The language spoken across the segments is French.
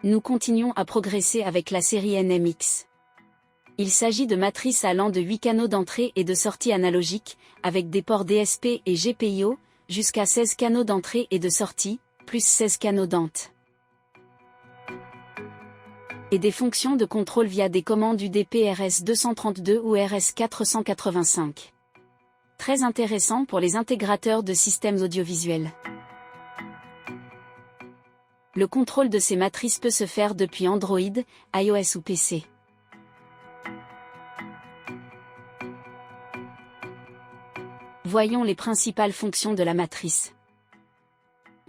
Nous continuons à progresser avec la série NMX. Il s'agit de matrices allant de 8 canaux d'entrée et de sortie analogiques, avec des ports DSP et GPIO, jusqu'à 16 canaux d'entrée et de sortie, plus 16 canaux d'ent. Et des fonctions de contrôle via des commandes UDP RS232 ou RS485. Très intéressant pour les intégrateurs de systèmes audiovisuels. Le contrôle de ces matrices peut se faire depuis Android, iOS ou PC. Voyons les principales fonctions de la matrice.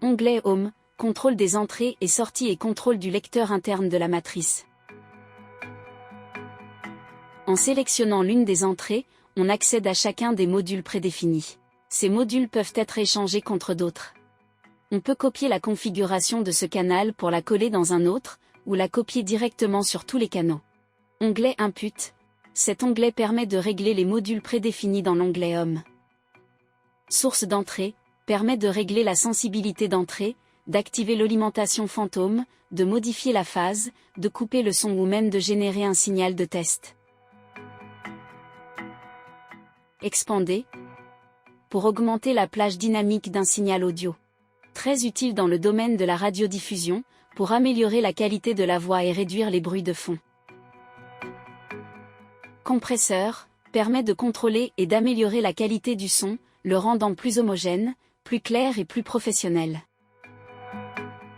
Onglet Home, contrôle des entrées et sorties et contrôle du lecteur interne de la matrice. En sélectionnant l'une des entrées, on accède à chacun des modules prédéfinis. Ces modules peuvent être échangés contre d'autres. On peut copier la configuration de ce canal pour la coller dans un autre, ou la copier directement sur tous les canaux. Onglet Input. Cet onglet permet de régler les modules prédéfinis dans l'onglet Home. Source d'entrée, permet de régler la sensibilité d'entrée, d'activer l'alimentation fantôme, de modifier la phase, de couper le son ou même de générer un signal de test. Expander. Pour augmenter la plage dynamique d'un signal audio. Très utile dans le domaine de la radiodiffusion, pour améliorer la qualité de la voix et réduire les bruits de fond. Compresseur, permet de contrôler et d'améliorer la qualité du son, le rendant plus homogène, plus clair et plus professionnel.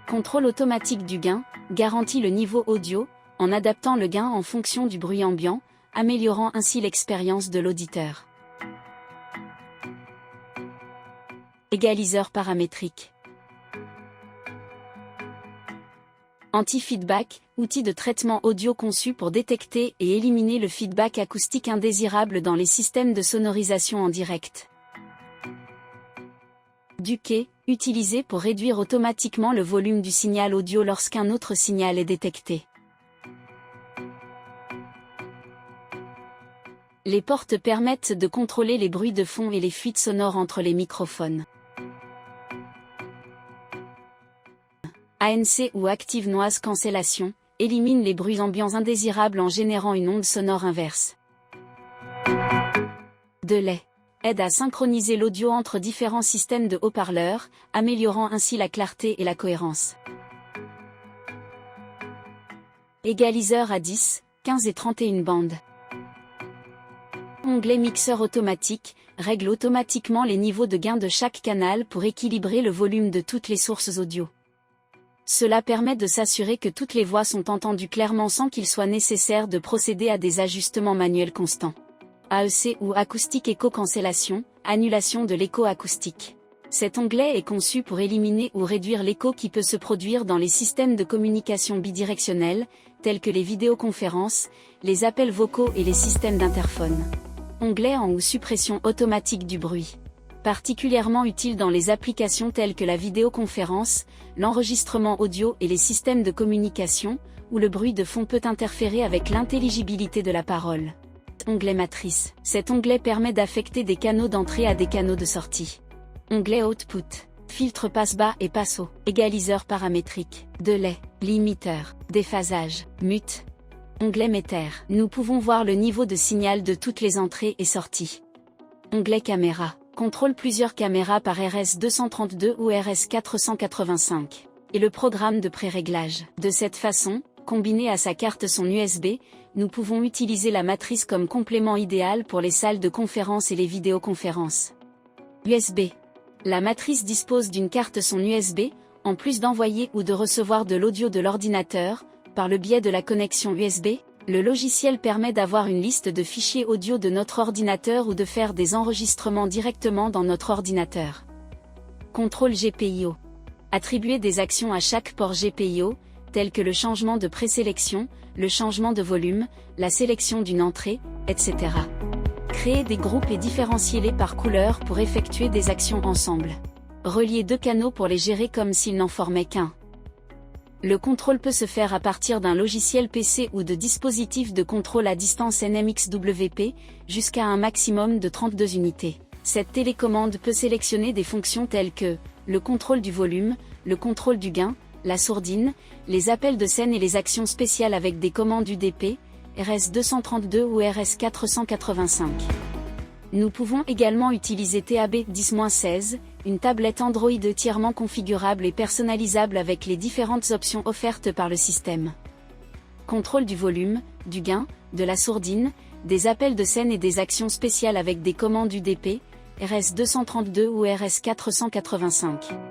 Contrôle automatique du gain, garantit le niveau audio, en adaptant le gain en fonction du bruit ambiant, améliorant ainsi l'expérience de l'auditeur. Égaliseur paramétrique. Anti-feedback, outil de traitement audio conçu pour détecter et éliminer le feedback acoustique indésirable dans les systèmes de sonorisation en direct. Decay, utilisé pour réduire automatiquement le volume du signal audio lorsqu'un autre signal est détecté. Les portes permettent de contrôler les bruits de fond et les fuites sonores entre les microphones. ANC ou Active Noise Cancellation, élimine les bruits ambiants indésirables en générant une onde sonore inverse. Delay. Aide à synchroniser l'audio entre différents systèmes de haut-parleurs, améliorant ainsi la clarté et la cohérence. Égaliseur à 10, 15 et 31 bandes. Onglet mixeur automatique, règle automatiquement les niveaux de gain de chaque canal pour équilibrer le volume de toutes les sources audio. Cela permet de s'assurer que toutes les voix sont entendues clairement sans qu'il soit nécessaire de procéder à des ajustements manuels constants. AEC ou Acoustic Echo Cancellation, annulation de l'écho acoustique. Cet onglet est conçu pour éliminer ou réduire l'écho qui peut se produire dans les systèmes de communication bidirectionnels, tels que les vidéoconférences, les appels vocaux et les systèmes d'interphone. Onglet en ou suppression automatique du bruit. Particulièrement utile dans les applications telles que la vidéoconférence, l'enregistrement audio et les systèmes de communication, où le bruit de fond peut interférer avec l'intelligibilité de la parole. Onglet matrice. Cet onglet permet d'affecter des canaux d'entrée à des canaux de sortie. Onglet Output. Filtre passe-bas et passe-haut. Égaliseur paramétrique. Delay. Limiteur. Déphasage. Mute. Onglet Meter. Nous pouvons voir le niveau de signal de toutes les entrées et sorties. Onglet Caméra. Contrôle plusieurs caméras par RS232 ou RS485. Et le programme de pré-réglage. De cette façon, combiné à sa carte son USB, nous pouvons utiliser la matrice comme complément idéal pour les salles de conférence et les vidéoconférences. USB. La matrice dispose d'une carte son USB, en plus d'envoyer ou de recevoir de l'audio de l'ordinateur, par le biais de la connexion USB, le logiciel permet d'avoir une liste de fichiers audio de notre ordinateur ou de faire des enregistrements directement dans notre ordinateur. Contrôle GPIO. Attribuer des actions à chaque port GPIO, tels que le changement de présélection, le changement de volume, la sélection d'une entrée, etc. Créer des groupes et différencier-les par couleur pour effectuer des actions ensemble. Relier deux canaux pour les gérer comme s'ils n'en formaient qu'un. Le contrôle peut se faire à partir d'un logiciel PC ou de dispositifs de contrôle à distance NMXWP, jusqu'à un maximum de 32 unités. Cette télécommande peut sélectionner des fonctions telles que le contrôle du volume, le contrôle du gain, la sourdine, les appels de scène et les actions spéciales avec des commandes UDP, RS-232 ou RS-485. Nous pouvons également utiliser TAB 10-16, une tablette Android entièrement configurable et personnalisable avec les différentes options offertes par le système. Contrôle du volume, du gain, de la sourdine, des appels de scène et des actions spéciales avec des commandes UDP, RS-232 ou RS-485.